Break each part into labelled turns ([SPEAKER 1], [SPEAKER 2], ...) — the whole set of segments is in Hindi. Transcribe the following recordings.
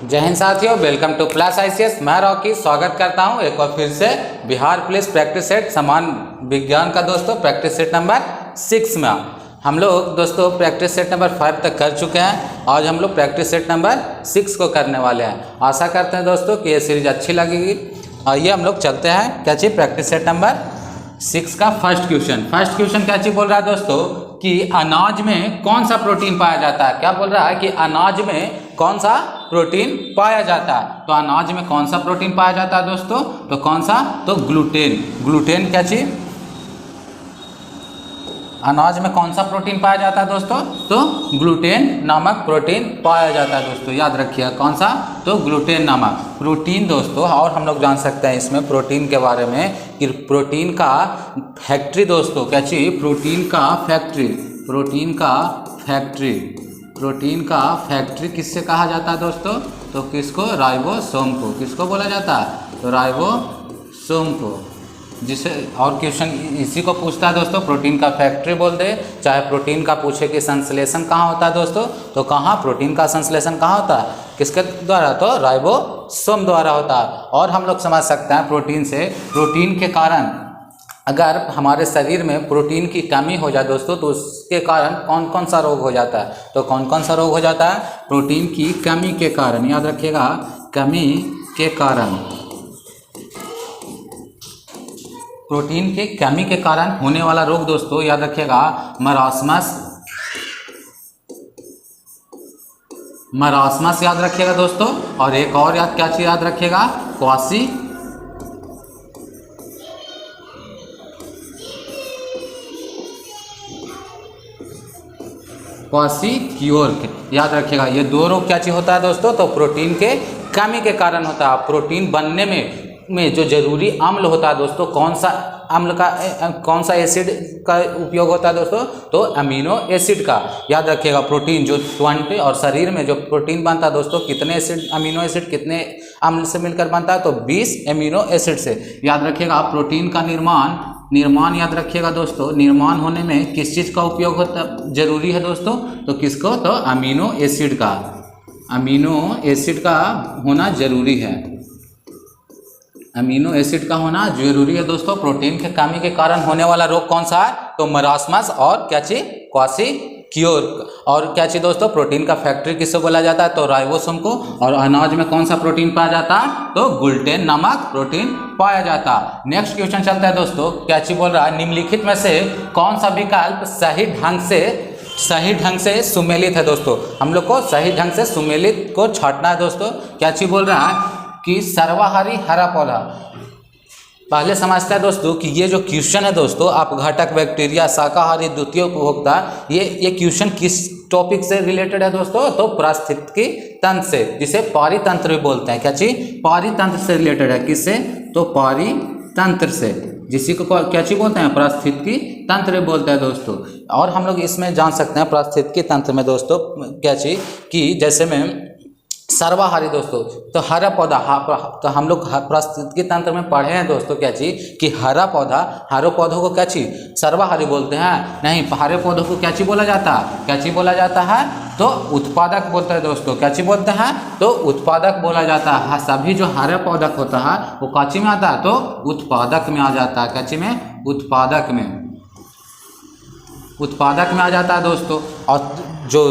[SPEAKER 1] जय हिंद साथियों, वेलकम टू प्लस आईसीएस। मैं रॉकी स्वागत करता हूं एक बार फिर से बिहार पुलिस प्रैक्टिस सेट समान विज्ञान का दोस्तों प्रैक्टिस सेट नंबर 6 में हम लोग दोस्तों प्रैक्टिस सेट नंबर 5 तक कर चुके हैं। आज हम लोग प्रैक्टिस सेट नंबर 6 को करने वाले हैं। आशा करते हैं दोस्तों कि ये सीरीज अच्छी लगेगी। आइए हम लोग चलते हैं क्या चीज़ प्रैक्टिस सेट नंबर 6 का फर्स्ट क्वेश्चन क्या चीज़ बोल रहा है दोस्तों कि अनाज में कौन सा प्रोटीन पाया जाता है। क्या बोल रहा है कि अनाज में कौन सा प्रोटीन पाया जाता है। तो अनाज में कौन सा प्रोटीन पाया जाता है दोस्तों, तो कौन सा, तो ग्लूटेन क्या चीज, अनाज में कौन सा प्रोटीन पाया जाता है दोस्तों, तो ग्लूटेन नामक प्रोटीन पाया जाता है दोस्तों। याद रखिएगा कौन सा, तो ग्लूटेन नामक प्रोटीन दोस्तों। और हम लोग जान सकते हैं इसमें प्रोटीन के बारे में कि प्रोटीन का फैक्ट्री दोस्तों क्या चीज, प्रोटीन का फैक्ट्री किससे कहा जाता है दोस्तों, तो किसको, राइबोसोम को। किसको बोला जाता है, तो राइबोसोम को। जिसे और क्वेश्चन इसी को पूछता है दोस्तों, प्रोटीन का फैक्ट्री बोल दे, चाहे प्रोटीन का पूछे कि संश्लेषण कहाँ होता है दोस्तों, तो कहाँ प्रोटीन का संश्लेषण कहाँ होता है, किसके द्वारा, तो राइबोसोम द्वारा होता है। और हम लोग समझ सकते हैं प्रोटीन के कारण अगर हमारे शरीर में प्रोटीन की कमी हो जाए दोस्तों, तो उसके कारण कौन कौन सा रोग हो जाता है, तो कौन कौन सा रोग हो जाता है, प्रोटीन की कमी के कारण। याद रखिएगा, कमी के कारण, प्रोटीन के कमी के कारण होने वाला रोग दोस्तों याद रखिएगा मरासमस याद रखिएगा दोस्तों। और एक और क्या चीज याद रखिएगा, क्वाशीक्योर याद रखिएगा। ये दो रोग क्या चीज होता है दोस्तों, तो प्रोटीन के कमी के कारण होता है। प्रोटीन बनने में जो जरूरी अम्ल होता है दोस्तों, कौन सा अम्ल का, कौन सा एसिड का उपयोग होता है दोस्तों, तो अमीनो एसिड का। याद रखिएगा प्रोटीन जो 20 और शरीर में जो प्रोटीन बनता है दोस्तों, कितने एसिड, अमीनो एसिड कितने अम्ल से मिलकर बनता है, तो 20 अमीनो एसिड से। याद रखिएगा प्रोटीन का निर्माण याद रखिएगा दोस्तों, निर्माण होने में किस चीज़ का उपयोग होता जरूरी है दोस्तों, तो किसको, तो अमीनो एसिड का होना जरूरी है। अमीनो एसिड का होना जरूरी है दोस्तों। प्रोटीन के कमी के कारण होने वाला रोग कौन सा है, तो मरासमस और क्या चीज, क्वाशीक्योर। और क्या चीज दोस्तों, प्रोटीन का फैक्ट्री किससे बोला जाता है, तो राइबोसोम को। और अनाज में कौन सा प्रोटीन पाया जाता है, तो ग्लूटेन नामक प्रोटीन पाया जाता है। नेक्स्ट क्वेश्चन चलता है दोस्तों, क्या चीज बोल रहा है, निम्नलिखित में से कौन सा विकल्प सही ढंग से सुमेलित है दोस्तों। हम लोग को सही ढंग से सुमेलित को छांटना है दोस्तों। क्या चीज बोल रहा है कि सर्वाहारी हरा पौधा। पहले समझते हैं दोस्तों कि ये जो क्वेश्चन है दोस्तों, अपघटक, बैक्टीरिया, शाकाहारी, द्वितीय उपभोक्ता, ये क्वेश्चन किस टॉपिक से रिलेटेड है दोस्तों, तो पारिस्थितिकी तंत्र से, जिसे पारितंत्र भी बोलते हैं। क्या चीज, पारितंत्र से रिलेटेड है। किससे, तो पारितंत्र से, जिसी को क्या चीज बोलते हैं, पारिस्थितिकी तंत्र बोलते हैं दोस्तों। और हम लोग इसमें जान सकते हैं पारिस्थितिकी तंत्र में दोस्तों क्या चीज, कि जैसे में सर्वाहारी दोस्तों, तो हरा पौधा, तो हम लोग पारिस्थितिकी तंत्र में पढ़े हैं दोस्तों क्या चीज, कि हरे पौधों को क्या चीज, सर्वाहारी बोलते हैं। नहीं, हरे पौधों को क्या चीज बोला जाता है, क्या चीज बोला जाता है, तो उत्पादक बोलते हैं दोस्तों। क्या चीज बोलते हैं, तो उत्पादक बोला जाता है। सभी जो हरे पौधक होता है वो क्या चीज में आता है, तो उत्पादक में आ जाता है। क्या चीज में, उत्पादक में आ जाता है दोस्तों। और जो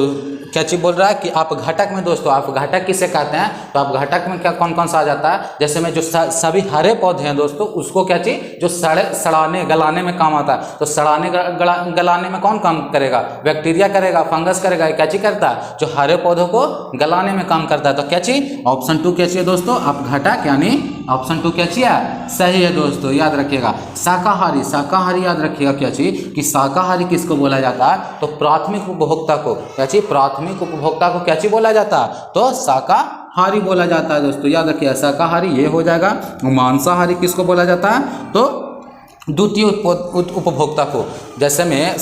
[SPEAKER 1] क्या चीज बोल रहा है कि अपघटक में दोस्तों, अपघटक किसे कहते हैं, तो अपघटक में क्या कौन कौन सा आ जाता है, जैसे में जो सभी हरे पौधे हैं दोस्तों, उसको क्या चीज, जो सड़ाने गलाने में काम आता है। तो सड़ाने गलाने में कौन काम करेगा, बैक्टीरिया करेगा, फंगस करेगा। क्या चीज करता है, जो हरे पौधों को गलाने में काम करता है। तो क्या चीज, ऑप्शन 2 क्या चाहिए दोस्तों, अपघटक, यानी ऑप्शन 2 क्या चाहिए, सही है दोस्तों। याद रखिएगा शाकाहारी याद रखिएगा क्या चीज, कि शाकाहारी किसको बोला जाता है, तो प्राथमिक उपभोक्ता को। क्या चीज, प्राथमिक उपभोक्ता को क्या चीज बोला जाता है, तो शाकाहारी बोला जाता है दोस्तों। याद रखिए शाकाहारी ये हो जाएगा। मांसाहारी किसको बोला जाता है, तो द्वितीय उपभोक्ता को। जैसे में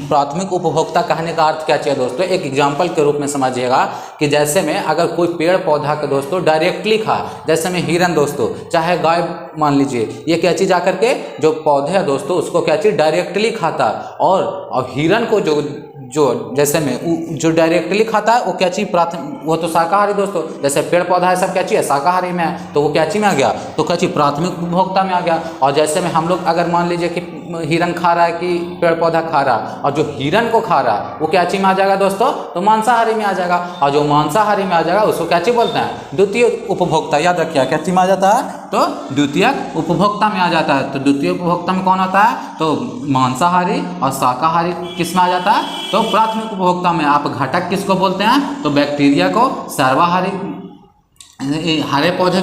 [SPEAKER 1] प्राथमिक उपभोक्ता कहने का अर्थ क्या चाहिए दोस्तों, एक एग्जाम्पल के रूप में समझिएगा कि जैसे में अगर कोई पेड़ पौधा के दोस्तों डायरेक्टली खा, जैसे में हिरन दोस्तों, चाहे गाय मान लीजिए, ये क्या चीज़ आकर के जो पौधे है दोस्तों उसको क्या चीज़ डायरेक्टली खाता, और हिरन को जो जो जैसे में जो डायरेक्टली खाता है वो क्या चीज प्राथमिक, वो तो शाकाहारी दोस्तों, जैसे पेड़ पौधा है सब क्या चीज है शाकाहारी में है, तो वो क्या चीज में आ गया, तो क्या चीज प्राथमिक उपभोक्ता में आ गया। और जैसे में हम लोग अगर मान लीजिए कि हिरन खा रहा है कि पेड़ पौधा खा रहा है, और जो हिरन को खा रहा है वो क्या चीज में आ जाएगा दोस्तों, तो मांसाहारी में आ जाएगा। और जो मांसाहारी में आ जाएगा उसको क्या चीज बोलते हैं, द्वितीय उपभोक्ता। याद रखिए क्या चीज में आ जाता है, तो द्वितीय उपभोक्ता में आ जाता है। तो द्वितीय उपभोक्ता में कौन आता है, तो मांसाहारी, और शाकाहारी किस में आ जाता है, तो प्राथमिक उपभोक्ता में। आप घटक किसको बोलते हैं, तो बैक्टीरिया को। सर्वाहारी हरे पौधे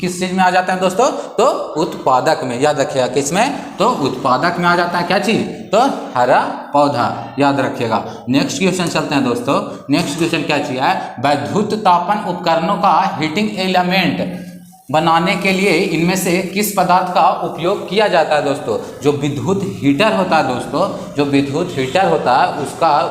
[SPEAKER 1] किस चीज में आ जाते हैं दोस्तों, तो उत्पादक में। याद रखिएगा किसमें, तो उत्पादक में आ जाता है क्या चीज, तो हरा पौधा। याद रखिएगा। नेक्स्ट क्वेश्चन चलते हैं दोस्तों। नेक्स्ट क्वेश्चन क्या चीज है, वैद्युत तापन उपकरणों का हीटिंग एलिमेंट बनाने के लिए इनमें से किस पदार्थ का उपयोग किया जाता है दोस्तों। जो विद्युत हीटर होता है दोस्तों, जो विद्युत हीटर होता है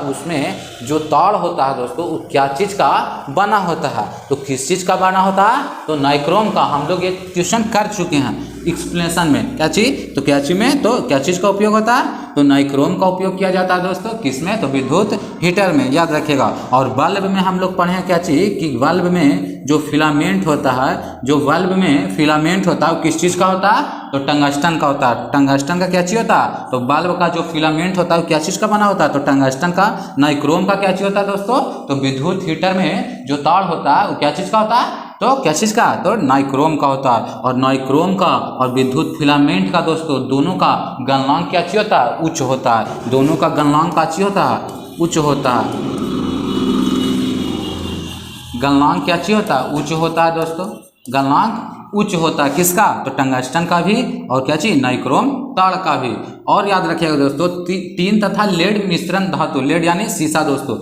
[SPEAKER 1] उसमें जो तार होता है दोस्तों, वो क्या चीज़ का बना होता है, तो किस चीज़ का बना होता है, तो नाइक्रोम का। हम लोग ये क्वेश्चन कर चुके हैं एक्सप्लेनेशन में। क्या चीज़, तो क्या चीज़ में, तो क्या चीज़ का उपयोग होता है, तो नाइक्रोम का उपयोग किया जाता है दोस्तों। किस में, तो विद्युत हीटर में। याद रखिएगा। और बल्ब में हम लोग पढ़े हैं क्या चीज़, कि बल्ब में जो फिलामेंट होता है, जो बल्ब में फिलामेंट होता है वो किस चीज़ का होता है, तो टंगस्टन का होता है। टंगस्टन का क्या चीज़ होता है, तो बल्ब का जो फिलामेंट होता है वो क्या चीज़ का बना होता है, तो टंगस्टन का। नाइक्रोम का क्या चीज़ होता है दोस्तों, तो विद्युत हीटर में जो तार होता है वो क्या चीज़ का होता है, तो क्या चीज़ का, तो नाइक्रोम का होता है। और नाइक्रोम का और विद्युत फिलामेंट का दोस्तों दोनों का गलनांक क्या चीज़ होता है, उच्च होता है। दोनों का गलनांक क्या चीज़ होता है, उच्च होता है। गलनांक क्या चीज़ होता है, उच्च होता है दोस्तों। गलनांक उच्च होता है किसका, तो टंगस्टन का भी, और क्या चीज़, नाइक्रोम तार का भी। और याद रखिएगा दोस्तों, टीन तथा लेड मिश्रण धातु, लेड यानी शीशा दोस्तों,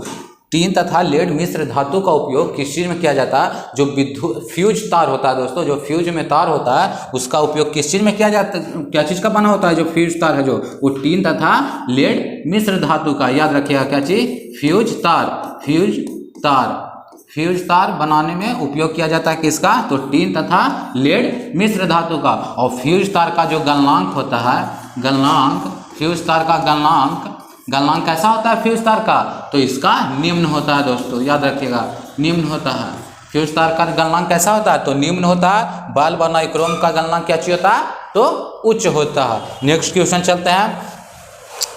[SPEAKER 1] टीन तथा लेड मिश्र धातु का उपयोग किस चीज़ में किया जाता है, जो विद्युत फ्यूज तार होता है दोस्तों, जो फ्यूज में तार होता है उसका उपयोग किस चीज़ में किया जाता है, क्या चीज़ का बना होता है, जो फ्यूज तार है जो, वो टीन तथा लेड मिश्र धातु का। याद रखिएगा क्या चीज़, फ्यूज तार। फ्यूज तार, फ्यूज तार बनाने में उपयोग किया जाता है किसका, तो टीन तथा लेड मिश्र धातु का। और फ्यूज तार का जो गलनांक होता है, गलनांक, फ्यूज तार का गलनांक, गलनांक कैसा होता है फ्यूज तार का, तो इसका निम्न होता है दोस्तों। याद रखिएगा, निम्न होता है। फ्यूज तार का गलनांक कैसा होता है, तो निम्न होता है। बल्ब और नाइक्रोम का गलनांक क्या चीज होता है, तो उच्च होता है। नेक्स्ट क्वेश्चन चलते हैं।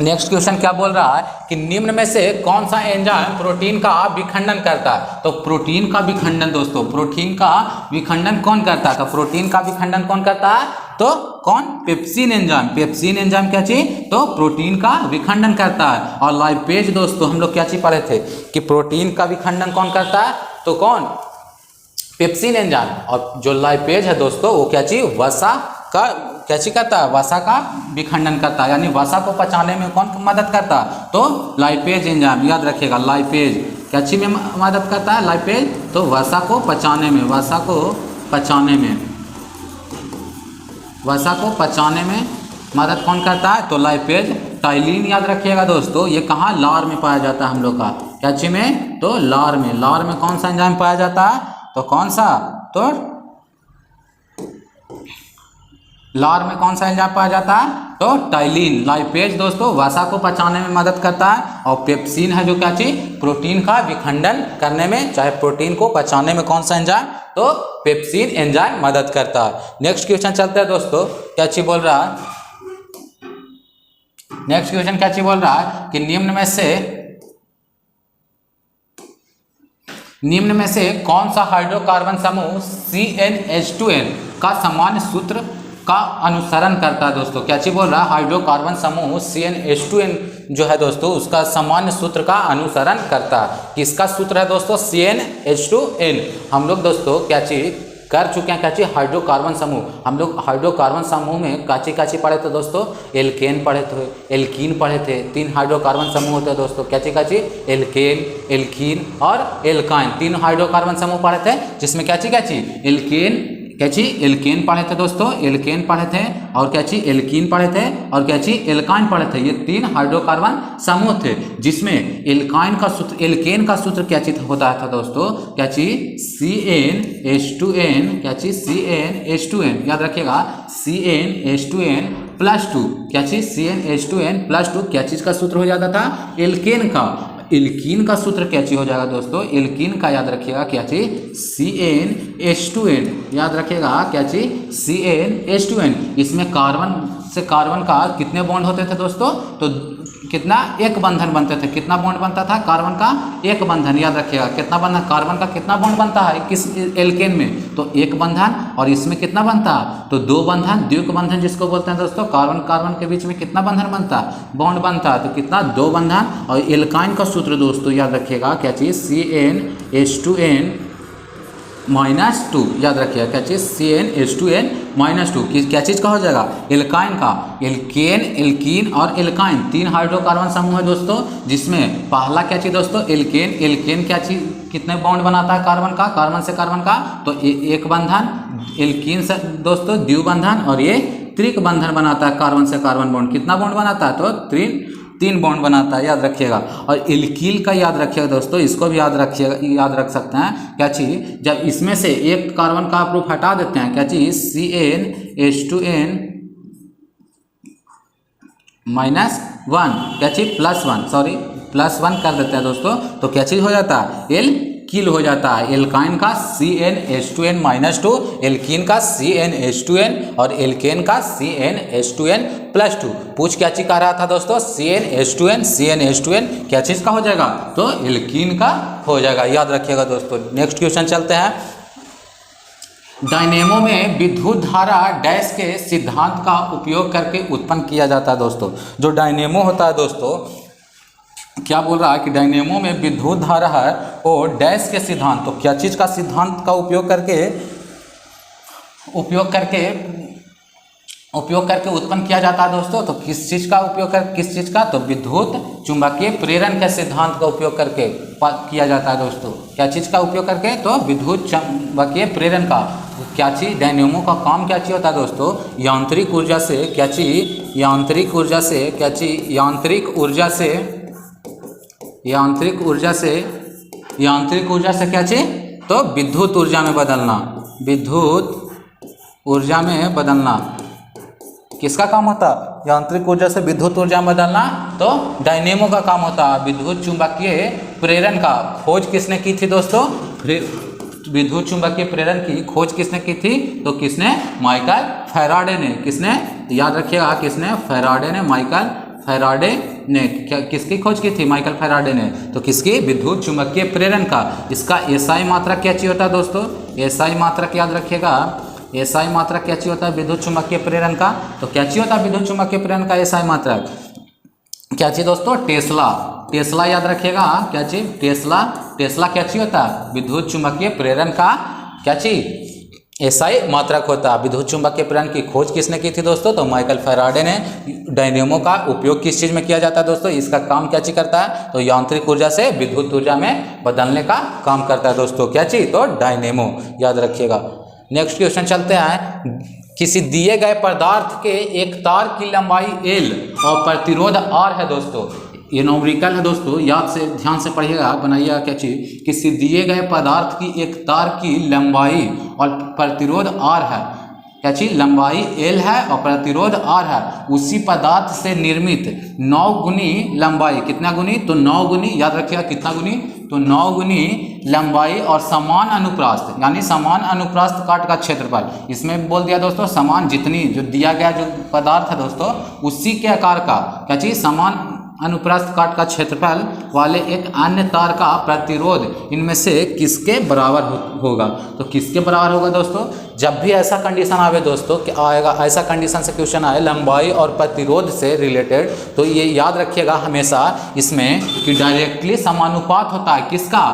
[SPEAKER 1] नेक्स्ट क्वेश्चन क्या बोल रहा है कि निम्न में से कौन सा एंजाइम प्रोटीन का विखंडन करता है, तो प्रोटीन का विखंडन दोस्तों, प्रोटीन का विखंडन कौन करता है, तो प्रोटीन का विखंडन कौन करता है, तो कौन, पेप्सिन एंजाइम। पेप्सिन एंजाइम क्या चीज, तो प्रोटीन का विखंडन करता है। और लाइपेज दोस्तों हम लोग क्या चीज पढ़े थे, कि प्रोटीन का विखंडन कौन करता है, तो कौन, पेप्सिन एंजाइम। और जो लाइपेज है दोस्तों वो क्या चीज, वसा का क्या चीज करता है, वसा का विखंडन करता है, यानी वसा को पचाने में कौन मदद करता है, तो लाइपेज एंजाइम। याद रखिएगा, लाइपेज क्या चीज में मदद करता है, लाइपेज, तो वसा को पचाने में, वसा को पचाने में, वसा को पचाने में मदद कौन करता है, तो लाइपेज। टाइलिन याद रखिएगा दोस्तों, ये कहाँ, लार में पाया जाता है हम लोग का, क्या चीज में, तो लार में। लार में कौन सा एंजाइम पाया जाता है, तो कौन सा, तो लार में कौन सा एंजाइम पाया जाता है, तो टाइलिन। लाइपेज दोस्तों वसा को पचाने में मदद करता है, और पेप्सिन है जो क्या चीज, प्रोटीन का विखंडन करने में, चाहे प्रोटीन को पचाने में कौन सा एंजाइम, तो पेप्सिन एंजाइम मदद करता है। नेक्स्ट क्वेश्चन चलते हैं दोस्तों, क्या चीज बोल रहा है, नेक्स्ट क्वेश्चन क्या चीज बोल रहा है कि निम्न में से कौन सा हाइड्रोकार्बन समूह CnH2n का सामान्य सूत्र का अनुसरण करता है दोस्तों। क्या चीज बोल रहा है, हाइड्रोकार्बन समूह CnH2n जो है दोस्तों उसका सामान्य सूत्र का अनुसरण करता है। किसका सूत्र है दोस्तों, CnH2n। हम लोग दोस्तों क्या चीज कर चुके हैं, क्या चीज, हाइड्रोकार्बन समूह। हम लोग हाइड्रोकार्बन समूह में काची पढ़े थे दोस्तों, एल्केन पढ़े थे, एल्कीन पढ़े थे। 3 हाइड्रोकार्बन समूह होते हैं दोस्तों, क्या चीज, एल्केन, एल्कीन और एल्काइन। 3 हाइड्रोकार्बन समूह पढ़े थे, जिसमें क्या चीज, एल्केन, क्या चीज, एल्केन पढ़े थे दोस्तों, एल्केन पढ़े थे, और क्या चीज, एल्कीन पढ़े थे, और क्या चीज, एल्काइन पढ़े थे। ये 3 हाइड्रोकार्बन समूह थे, जिसमें एल्काइन का सूत्र, एल्केन का सूत्र क्या चीज होता था दोस्तों, क्या चीज, CnH2n, क्या चीज, CnH2n। याद रखिएगा, CnH2n+2, क्या चीज, CnH2n+2 क्या चीज का सूत्र हो जाता था, एल्केन का। एल्कीन का सूत्र क्या चीज हो जाएगा दोस्तों, एल्कीन का याद रखिएगा क्या चीज CnH2n, याद रखिएगा क्या चीज CnH2n। इसमें कार्बन से कार्बन का कितने बॉन्ड होते थे दोस्तों, तो कितना, एक बंधन बनते थे। कितना बॉन्ड बनता था कार्बन का, एक बंधन, याद रखिएगा कितना बंधन, कार्बन का कितना बॉन्ड बनता है किस एल्केन में, तो एक बंधन, और इसमें कितना बनता है, तो दो बंधन, द्विक बंधन जिसको बोलते हैं दोस्तों। कार्बन कार्बन के बीच में कितना बंधन बनता है, बॉन्ड बनता है, तो कितना, दो बंधन। और एल्काइन का सूत्र दोस्तों याद रखिएगा क्या चीज CnH2n -2, याद रखिएगा क्या चीज CnH2n -2, क्या चीज का हो जाएगा, एल्काइन का। एल्केन, एल्कीन और एल्काइन तीन हाइड्रोकार्बन समूह है दोस्तों, जिसमें पहला क्या चीज दोस्तों, एल्केन। एल्केन क्या चीज, कितने बॉन्ड बनाता है कार्बन का, कार्बन से कार्बन का, तो एक बंधन। एल्कीन से दोस्तों द्विबंधन, और ये त्रिक बंधन बनाता है कार्बन से कार्बन बॉन्ड। कितना बॉन्ड बनाता है, तो तीन बॉन्ड बनाता है, याद रखिएगा। और एल्कील का याद रखिएगा दोस्तों, इसको भी याद रखिएगा, याद रख सकते हैं क्या चीज, जब इसमें से एक कार्बन का आप ग्रुप हटा देते हैं, क्या चीज CnH2n -1, क्या चीज +1, सॉरी +1 कर देते हैं दोस्तों, तो क्या चीज हो जाता है, एल्कील हो जाता है। एल्काइन का CnH2n -2, एल्कीन का CnH2n, और एल्केन का CnH2n +2। पूछ क्या चीज कह रहा था दोस्तों, CnH2n क्या चीज का हो जाएगा, तो एल्कीन का हो जाएगा, याद रखिएगा दोस्तों। नेक्स्ट क्वेश्चन चलते हैं। डायनेमो में विद्युत धारा डैश के सिद्धांत का उपयोग करके उत्पन्न किया जाता है दोस्तों। जो डायनेमो होता है दोस्तों, क्या बोल रहा है कि डायनेमो में विद्युत धारा है वो डैश के सिद्धांत, तो क्या चीज का सिद्धांत का उपयोग करके उत्पन्न किया जाता है दोस्तों, तो किस चीज का उपयोग कर, किस चीज का, तो विद्युत चुंबकीय प्रेरण के सिद्धांत का उपयोग करके किया जाता है दोस्तों। क्या चीज का उपयोग करके, तो विद्युत चुंबकीय प्रेरण का। क्या चीज, डायनेमो का काम क्या चीज होता है दोस्तों, यांत्रिक ऊर्जा से, क्या चीज, यांत्रिक ऊर्जा से, क्या चीज, यांत्रिक ऊर्जा से क्या चीज, तो विद्युत ऊर्जा में बदलना, विद्युत ऊर्जा में बदलना किसका काम होता, यांत्रिक ऊर्जा से विद्युत ऊर्जा में बदलना, तो डायनेमो का काम होता है। विद्युत चुंबकीय प्रेरण का खोज किसने की थी दोस्तों, विद्युत चुंबकीय प्रेरण की खोज किसने की थी, तो किसने, माइकल फैराडे ने। किसने, याद रखिएगा किसने, फैराडे ने, माइकल फैराडे ने। क्या किसकी खोज की थी, माइकल फैराडे ने, तो किसकी, विद्युत चुंबकीय प्रेरण का। इसका SI मात्रक क्या चीज होता है दोस्तों, SI मात्रक याद रखिएगा, SI मात्रक क्या चीज होता है विद्युत चुंबकीय प्रेरण का, तो क्या चीज होता है विद्युत चुंबकीय प्रेरण का SI मात्रक, क्या चीज दोस्तों, टेस्ला याद रखिएगा, क्या चीज, टेस्ला क्या चीज होता है, विद्युत चुंबकीय प्रेरण का क्या चीज, SI मात्रक होता है। विद्युत चुंबकीय प्रेरण की खोज किसने की थी दोस्तों, तो माइकल फैराडे ने। डायनेमो का उपयोग किस चीज में किया जाता है दोस्तों, इसका काम क्या चीज करता है, तो यांत्रिक ऊर्जा से विद्युत ऊर्जा में बदलने का काम करता है दोस्तों, क्या चीज, तो डायनेमो, याद रखिएगा। नेक्स्ट क्वेश्चन चलते हैं। किसी दिए गए पदार्थ के एक तार की लंबाई L और प्रतिरोध R है दोस्तों। ये न्यूमेरिकल है दोस्तों, याद से ध्यान से पढ़िएगा, बनाइएगा क्या चीज, किसी दिए गए पदार्थ की एक तार की लंबाई और प्रतिरोध R है, क्या चीज, लंबाई L है और प्रतिरोध R है। उसी पदार्थ से निर्मित 9 गुनी लंबाई, कितना गुनी, तो 9 गुनी, याद रखिएगा कितना गुनी, तो 9 गुनी लंबाई और समान अनुप्रास्थ, यानी समान अनुप्रास्थ काट का क्षेत्रफल। इसमें बोल दिया दोस्तों समान, जितनी जो दिया गया जो पदार्थ है दोस्तों उसी के आकार का क्या चीज, समान अनुप्रास्थ काट का क्षेत्रफल वाले एक अन्य तार का प्रतिरोध इनमें से किसके बराबर होगा, तो किसके बराबर होगा दोस्तों। जब भी ऐसा कंडीशन आवे दोस्तों कि आएगा, ऐसा कंडीशन से क्वेश्चन आए लंबाई और प्रतिरोध से रिलेटेड, तो ये याद रखिएगा हमेशा इसमें कि डायरेक्टली समानुपात होता है किसका,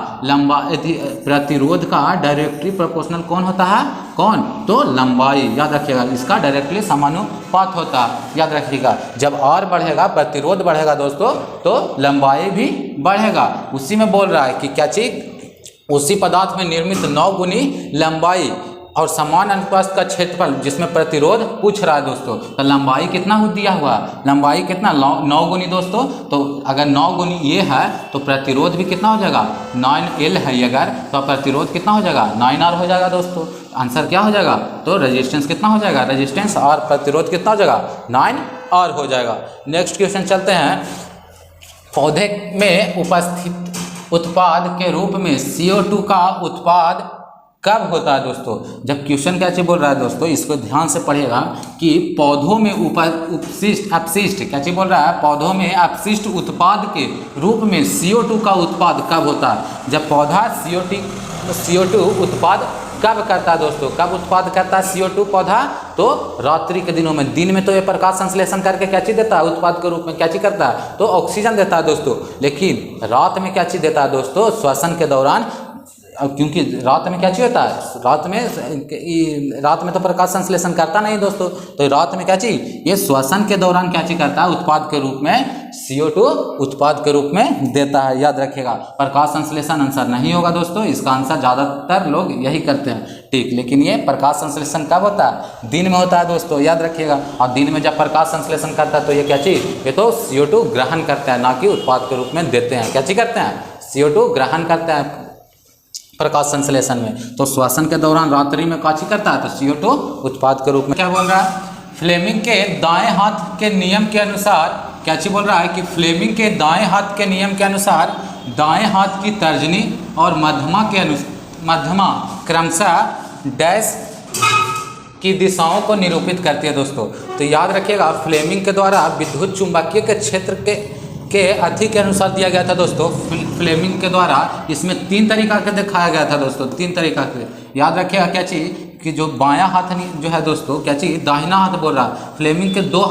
[SPEAKER 1] प्रतिरोध का डायरेक्टली प्रोपोर्शनल कौन होता है, कौन, तो लंबाई, याद रखिएगा इसका डायरेक्टली समानुपात होता है, याद रखिएगा। जब R बढ़ेगा, प्रतिरोध बढ़ेगा दोस्तों, तो लंबाई भी बढ़ेगा। उसी में बोल रहा है कि क्या चीज, उसी पदार्थ में निर्मित 9 गुनी लंबाई और समान अनुपात का क्षेत्रफल जिसमें प्रतिरोध पूछ रहा है दोस्तों, तो लंबाई कितना हो दिया हुआ, लंबाई कितना, 9 गुनी दोस्तों। तो अगर 9 गुनी ये है तो प्रतिरोध भी कितना हो जाएगा, 9L है अगर, तो प्रतिरोध कितना हो जाएगा, 9R हो जाएगा दोस्तों। आंसर क्या हो जाएगा, तो रेजिस्टेंस कितना हो जाएगा, रेजिस्टेंस और प्रतिरोध कितना हो जाएगा, 9R हो जाएगा। नेक्स्ट क्वेश्चन चलते हैं। पौधे में उपस्थित उत्पाद के रूप में CO2 का उत्पाद कब होता है दोस्तों? जब क्वेश्चन क्या चीज बोल रहा है दोस्तों, इसको ध्यान से पढ़िएगा कि पौधों में अपशिष्ट क्या चीज बोल रहा है, पौधों में अपशिष्ट उत्पाद के रूप में CO2 का उत्पाद कब होता है? जब पौधा CO2 उत्पाद कब करता है दोस्तों? कब उत्पाद करता है CO2 पौधा? तो रात्रि के दिनों में। दिन में तो ये प्रकाश संश्लेषण करके क्या चीज देता है उत्पाद के रूप में, क्या चीज करता है? तो ऑक्सीजन देता है दोस्तों। लेकिन रात में क्या चीज देता है दोस्तों? श्वसन के दौरान, क्योंकि रात में क्या चीज होता है, रात में तो प्रकाश संश्लेषण करता नहीं दोस्तों, तो रात में क्या चीज, ये श्वसन के दौरान क्या चीज करता है उत्पाद के रूप में CO2 उत्पाद के रूप में देता है। याद रखिएगा, प्रकाश संश्लेषण आंसर नहीं होगा दोस्तों, इसका आंसर ज्यादातर लोग यही करते हैं, ठीक। लेकिन ये प्रकाश संश्लेषण कब होता है? दिन में होता है दोस्तों, याद रखिएगा। और दिन में जब प्रकाश संश्लेषण करता है तो ये क्या चीज, ये तो CO2 ग्रहण करते हैं, ना कि उत्पाद के रूप में देते हैं। क्या चीज करते हैं? CO2 ग्रहण करते हैं प्रकाश संश्लेषण में। तो श्वसन के दौरान रात्रि में क्या चीज करता है? तो CO2 उत्पाद के रूप में। क्या बोल रहा है? फ्लेमिंग के दाएं हाथ के नियम के अनुसार, क्या चीज बोल रहा है कि फ्लेमिंग के दाएं हाथ के नियम के अनुसार दाएं हाथ की तर्जनी और मध्यमा क्रमशः डैश की दिशाओं को निरूपित करती है दोस्तों। तो याद रखिएगा, फ्लेमिंग के द्वारा विद्युत चुंबकीय के क्षेत्र के अति के अनुसार दिया गया था दोस्तों। फ्लेमिंग के द्वारा इसमें 3 तरीका के दिखाया गया था दोस्तों, 3 तरीका के। याद रखिएगा क्या चीज कि जो बायां हाथ जो है दोस्तों, क्या चीज दाहिना हाथ बोल रहा। फ्लेमिंग के 2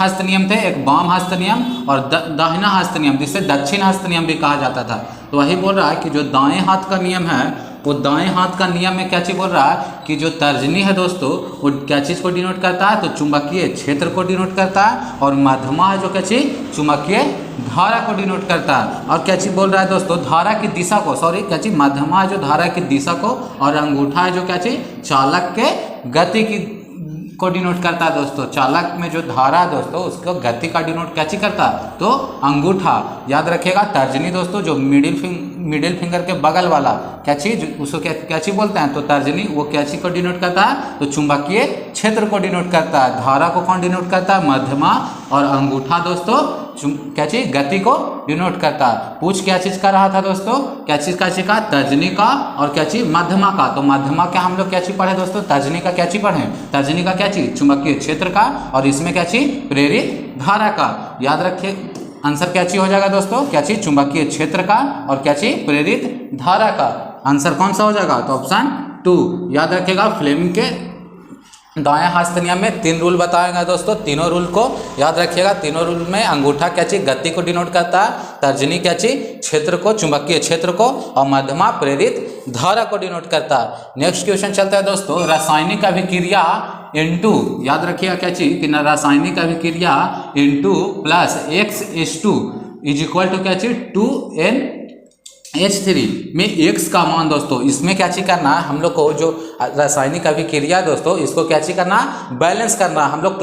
[SPEAKER 1] हस्त नियम थे, एक वाम हस्त नियम और दाहिना हस्त नियम, जिसे दक्षिण हस्त नियम भी कहा जाता था। तो वही बोल रहा है कि जो दाएं हाथ का नियम है, वो दाएं हाथ का नियम में क्या चीज बोल रहा है कि जो तर्जनी है दोस्तों, वो क्या चीज को डिनोट करता है? तो चुंबकीय क्षेत्र को डिनोट करता है। और मध्यमा है जो क्या चीज, चुंबकीय धारा को डिनोट करता है। और क्या चीज बोल रहा है दोस्तों, धारा की दिशा को, सॉरी क्या चीज, मध्यमा है जो धारा की दिशा को, और अंगूठा है जो क्या चीज, चालक के गति की को डिनोट करता है दोस्तों। चालक में जो धारा है दोस्तों, उसको गति का डिनोट क्या चीज करता है? तो अंगूठा। याद रखिएगा, तर्जनी दोस्तों जो मिडिल फिंगर के बगल वाला क्या चीज, उसको क्या चीज बोलते हैं? तो तर्जनी वो क्या चीज को डिनोट करता है? तो चुंबकीय क्षेत्र को डिनोट करता है। धारा को कौन डिनोट करता है? मध्यमा। और अंगूठा दोस्तों क्या चीज, गति को डिनोट करता है। पूछ क्या चीज का रहा था दोस्तों, क्या चीज का? तर्जनी का और क्या चीज, मध्यमा का। तो मध्यमा का हम लोग क्या चीज पढ़े दोस्तों? तर्जनी का क्या चीज पढ़े? तर्जनी का क्या चीज, चुंबकीय क्षेत्र का, और इसमें क्या चीज, प्रेरित धारा का। याद रखिए, आंसर क्या चीज हो जाएगा दोस्तों, क्या चीज, चुंबकीय क्षेत्र का और क्या चीज, प्रेरित धारा का। आंसर कौन सा हो जाएगा? तो ऑप्शन 2। याद रखिएगा, फ्लेमिंग के दाएं हस्त नियम में 3 रूल बताएंगे दोस्तों। तीनों रूल को याद रखिएगा। तीनों रूल में अंगूठा क्या चीज, गति को डिनोट करता है, तर्जनी क्या चीज, क्षेत्र को, चुंबकीय क्षेत्र को, और मध्यमा प्रेरित धारा को डिनोट करता है। नेक्स्ट क्वेश्चन चलता है दोस्तों, रासायनिक अभिक्रिया इनटू, याद रखिएगा क्या चीज कि रासायनिक अभिक्रिया into plus X/2 is equal to क्या चीज, 2NH3 में X का मान दोस्तों, इसमें क्या चीज करना है हम लोग को, जो रासायनिक अभिक्रिया दोस्तों, इसको क्या चीज करना, बैलेंस करना। हम लोग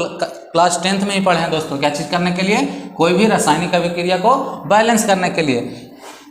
[SPEAKER 1] क्लास 10th में ही पढ़े हैं दोस्तों, क्या चीज करने के लिए, कोई भी रासायनिक अभिक्रिया को बैलेंस करने के लिए।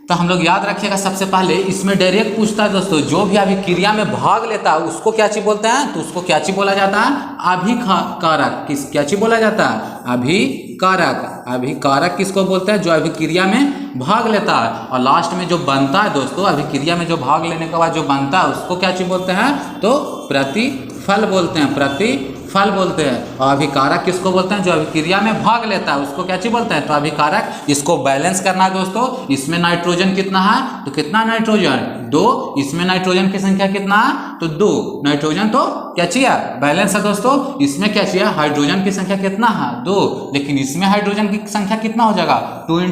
[SPEAKER 1] तो हम लोग याद रखिएगा, सबसे पहले इसमें डायरेक्ट पूछता है दोस्तों, जो भी अभिक्रिया में भाग लेता है उसको क्या चीज बोलते हैं? तो उसको क्या चीज बोला जाता है? अभिकारक। क्या चीज बोला जाता है? अभिकारक। अभिकारक किसको बोलते हैं? जो अभिक्रिया में भाग लेता है। और लास्ट में जो बनता है दोस्तों, अभिक्रिया में जो भाग लेने के बाद जो बनता है उसको क्या चीज बोलते हैं? तो प्रतिफल बोलते हैं, प्रतिफल बोलते हैं। और अभिकारक किसको बोलते हैं? जो अभिक्रिया में भाग लेता है उसको क्या चीज बोलते हैं? तो अभिकारक। इसको बैलेंस करना है दोस्तों। इसमें नाइट्रोजन कितना है? तो कितना नाइट्रोजन? 2। इसमें नाइट्रोजन की संख्या कितना है? तो 2। नाइट्रोजन तो क्या चाहिए? बैलेंस है दोस्तों। इसमें क्या चाहिए? हाइड्रोजन की संख्या कितना है? 2। लेकिन इसमें हाइड्रोजन की संख्या कितना हो जाएगा? 2 ×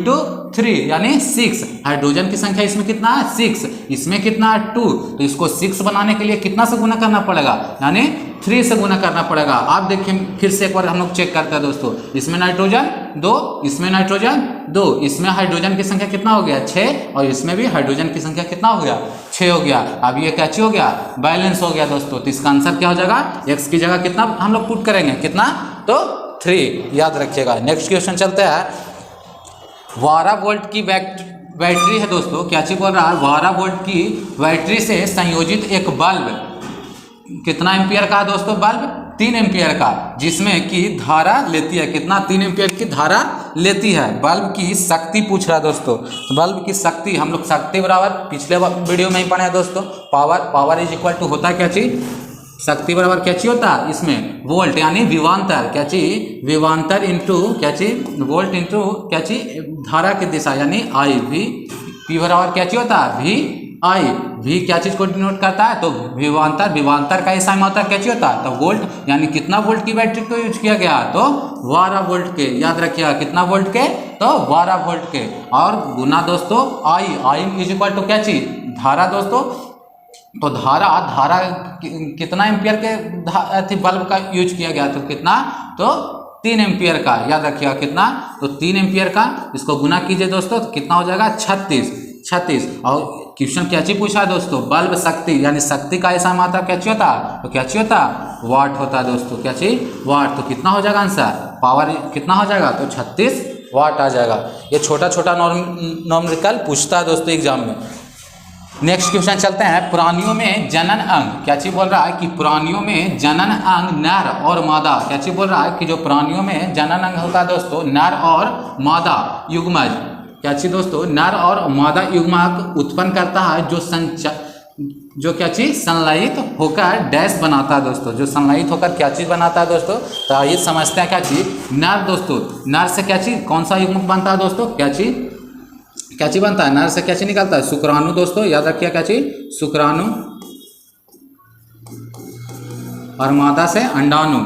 [SPEAKER 1] 3 यानी 6। हाइड्रोजन की संख्या इसमें कितना है? 6। इसमें कितना है? 2। तो इसको 6 बनाने के लिए कितना से गुना करना पड़ेगा? यानी 3 से गुना करना पड़ेगा। आप देखिए फिर से एक बार हम लोग चेक करते हैं दोस्तों। इसमें नाइट्रोजन 2, इसमें नाइट्रोजन 2, इसमें हाइड्रोजन की संख्या कितना हो गया? 6। और इसमें भी हाइड्रोजन की संख्या कितना हो गया? 6 हो गया। अब ये क्या चीज हो गया? बैलेंस हो गया दोस्तों। तो इसका आंसर क्या हो जाएगा? x की जगह कितना हम लोग पुट करेंगे? कितना? तो 3। याद रखिएगा। नेक्स्ट क्वेश्चन चलते हैं। 12 वोल्ट की बैटरी है दोस्तों, क्या चीज बोल रहा है? 12 वोल्ट की बैटरी से संयोजित एक बल्ब कितना एम्पियर का है दोस्तों? बल्ब 3 एम्पियर का, जिसमें कि धारा लेती है कितना? 3 एम्पियर की धारा लेती है, बल्ब की शक्ति पूछ रहा है दोस्तों। बल्ब की शक्ति, हम लोग शक्ति बराबर पिछले वीडियो में ही पढ़े हैं दोस्तों। पावर इज इक्वल टू होता है क्या चीज, शक्ति बराबर क्या चीज होता है इसमें वोल्ट, यानी विवांतर, क्या चीज विवांतर इंटू क्या चीज वोल्ट इंटू क्या चीज धारा की दिशा, यानी आई। वी पी बराबर क्या चीज होता है वी आई। भी क्या चीज को डिनोट करता है, तो विवांतर, विवांतर का ऐसा मात्रा क्या चीज होता है, तो वोल्ट, यानी कितना वोल्ट की बैटरी को यूज किया गया, तो 12 वोल्ट के, याद रखिएगा कितना वोल्ट के, तो 12 वोल्ट के। और गुना दोस्तों आई इज इक्वल टू क्या चीज धारा दोस्तों, तो धारा कितना एम्पियर के बल्ब का यूज किया गया, तो कितना, तो 3 एम्पियर का, याद रखिएगा कितना, तो 3 एम्पियर का। इसको गुना कीजिए दोस्तों, तो कितना हो जाएगा 36। और क्वेश्चन क्या चीज पूछा है दोस्तों, बल्ब शक्ति, यानी शक्ति का ऐसा मात्रा क्या चीज होता, तो क्या चीज होता, वाट होता है दोस्तों, क्या चीज वाट। तो कितना हो जाएगा आंसर, पावर कितना हो जाएगा, तो 36 वाट आ जाएगा। ये छोटा छोटा नॉमरिकल पूछता है दोस्तों एग्जाम में। नेक्स्ट क्वेश्चन चलते हैं, प्राणियों में जनन अंग, क्या चीज बोल रहा है कि प्राणियों में जनन अंग नर और मादा, क्या चीज बोल रहा है कि जो प्राणियों में जनन अंग होता है दोस्तों नर और मादा युग्मज, क्या चीज दोस्तों नर और मादा युग्मक उत्पन्न करता है, जो क्या चीज संलयित होकर डैश बनाता है दोस्तों, जो संलयित होकर क्या चीज बनाता है दोस्तों, तो आइए समझते हैं क्या चीज नर दोस्तों। नर से क्या चीज कौन सा युग्मक बनता है दोस्तों, क्या चीज बनता है, नर से क्या चीज निकलता है, शुक्राणु दोस्तों, याद रखिए क्या चीज शुक्राणु, और मादा से अंडाणु,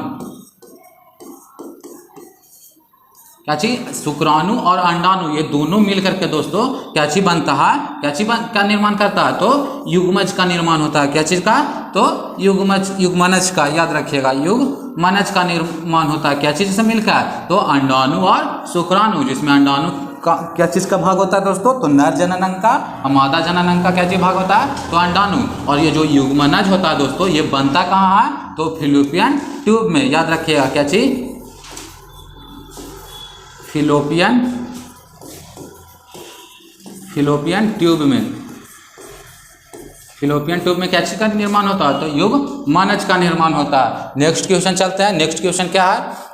[SPEAKER 1] क्या चीज शुक्राणु और अंडाणु, ये दोनों मिल करके दोस्तों क्या चीज बनता है, क्या चीज का निर्माण करता है, तो युग्मज का निर्माण होता है, क्या चीज का, तो युग्मनज का, याद रखिएगा युग्मनज का निर्माण होता है, क्या चीज से मिलकर, तो अंडाणु और शुक्राणु, जिसमें अंडाणु का क्या चीज का भाग होता है दोस्तों, तो नर जनन अंग का, और मादा जनन अंग का क्या चीज भाग होता है, तो अंडाणु। और ये जो युग्मनज होता है दोस्तों, ये बनता कहाँ है, तो फिलिपियन ट्यूब में, याद रखिएगा क्या चीज फिलोपियन ट्यूब में, फिलोपियन ट्यूब में क्या चीज का निर्माण होता है, तो युग्मनज का निर्माण होता है। नेक्स्ट क्वेश्चन चलते हैं, नेक्स्ट क्वेश्चन क्या है,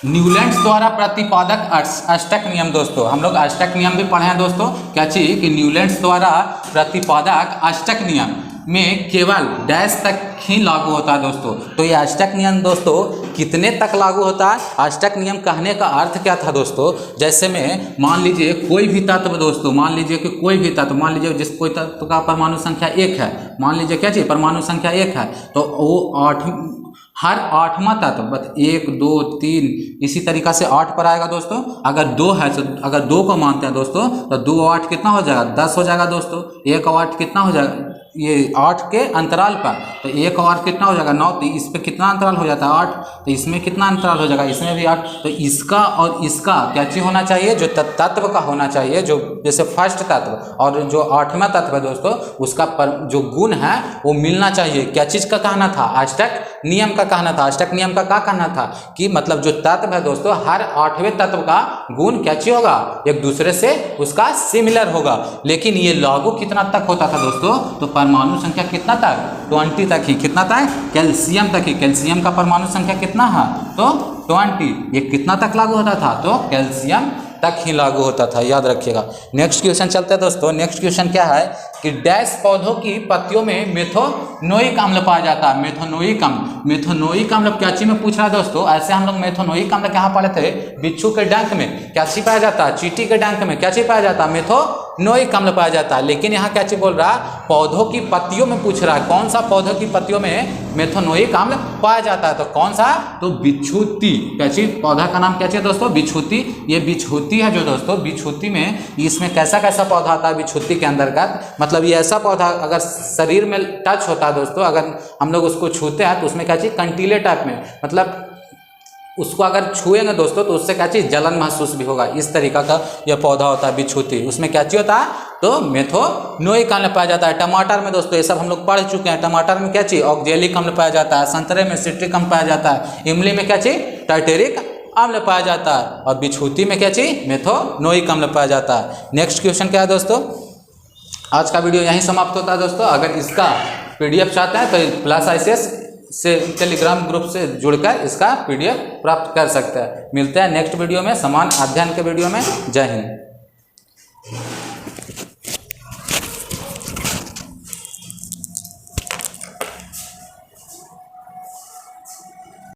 [SPEAKER 1] न्यूलैंड्स द्वारा प्रतिपादक अष्टक नियम दोस्तों, हम लोग अष्टक नियम भी पढ़े हैं दोस्तों, क्या चीज कि न्यूलैंड्स द्वारा प्रतिपादक अष्टक नियम में केवल डैश तक ही लागू होता है दोस्तों। तो ये अष्टक नियम दोस्तों कितने तक लागू होता है, अष्टक नियम कहने का अर्थ क्या था दोस्तों, जैसे में मान लीजिए कोई भी तत्व दोस्तों, मान लीजिए कि कोई भी तत्व, मान लीजिए जिस कोई तत्व का परमाणु संख्या 1 है, मान लीजिए क्या चीज परमाणु संख्या 1 है, तो वो हर 8वां तत्व, बस 1 2 3 इसी तरीका से 8 पर आएगा दोस्तों। अगर 2 है तो अगर 2 को मानते हैं दोस्तों, तो 2 और 8 कितना हो जाएगा, 10 हो जाएगा दोस्तों। 1 और 8 कितना हो जाएगा, ये 8 के अंतराल पर, तो 1 और 8 कितना हो जाएगा 9, तो इस पे कितना अंतराल हो जाता है 8, तो इसमें कितना अंतराल हो जाएगा, इसमें भी 8। तो इसका और इसका क्या चीज होना चाहिए, जो तत्व का होना चाहिए, जो जैसे फर्स्ट तत्व और जो 8वां तत्व है दोस्तों, उसका जो गुण है वो मिलना चाहिए। क्या चीज का कहना था, अष्टक नियम का कहना था। अष्टक नियम का क्या कहना था कि मतलब जो तत्व है दोस्तों, हर 8वें तत्व का गुण क्या चीज होगा, एक दूसरे से उसका सिमिलर होगा। लेकिन ये लागू कितना तक होता था दोस्तों, तो परमाणु संख्या कितना तक, 20 तक ही। कितना तक, कैल्शियम तक ही। कैल्शियम का परमाणु संख्या कितना है, तो 20। ये कितना तक लागू होता था, तो कैल्शियम तक ही लागू होता था, याद रखिएगा। नेक्स्ट क्वेश्चन चलते हैं दोस्तों। नेक्स्ट क्वेश्चन क्या है कि डैश पौधों की पत्तियों में मेथोनोइक अम्ल पाया जाता है। मेथोनोइक अम्ल, मेथोनोइक अम्ल क्या चीज में पूछ रहा है दोस्तों। ऐसे हम लोग मेथोनोइक अम्ल कहाँ पढ़े थे, बिच्छू के डंक में क्या चीज पाया जाता है, चींटी के डंक में क्या चीज पाया जाता है, मेथोनोइक अम्ल पाया जाता है। लेकिन यहाँ क्या चीज बोल रहा है, पौधों की पत्तियों में पूछ रहा है, कौन सा पौधों की पत्तियों में मेथोनोइक अम्ल पाया जाता है, तो कौन सा, तो बिच्छूती। क्या चीज, पौधा का नाम क्या चीज दोस्तों, बिच्छूती। ये बिच्छूती है जो दोस्तों, बिच्छूती में इसमें कैसा कैसा पौधा आता है बिच्छूती के अंतर्गत, मतलब ये ऐसा पौधा अगर शरीर में टच होता है दोस्तों, अगर हम लोग उसको छूते हैं तो उसमें क्या चीज, कंटीले टाइप में, मतलब उसको अगर छुएंगे दोस्तों तो उससे क्या चीज, जलन महसूस भी होगा। इस तरीका का यह पौधा होता है बिच्छूती। उसमें क्या चीज होता है, तो मेथोनोइक अम्ल पाया जाता है। टमाटर में दोस्तों ये सब हम लोग पढ़ चुके हैं। टमाटर में क्या चीज, ऑक्जेलिक अम्ल पाया जाता है। संतरे में सिट्रिक अम्ल पाया जाता है। इमली में क्या चीज, टार्टेरिक अम्ल पाया जाता है। और बिच्छूती में क्या चीज, मेथोनोइक अम्ल पाया जाता है। नेक्स्ट क्वेश्चन क्या है दोस्तों, आज का वीडियो यहीं समाप्त होता है दोस्तों। अगर इसका PDF चाहते हैं तो +ICS से टेलीग्राम ग्रुप से जुड़कर इसका PDF प्राप्त कर सकते हैं। मिलते हैं नेक्स्ट वीडियो में, समान अध्ययन के वीडियो में। जय हिंद।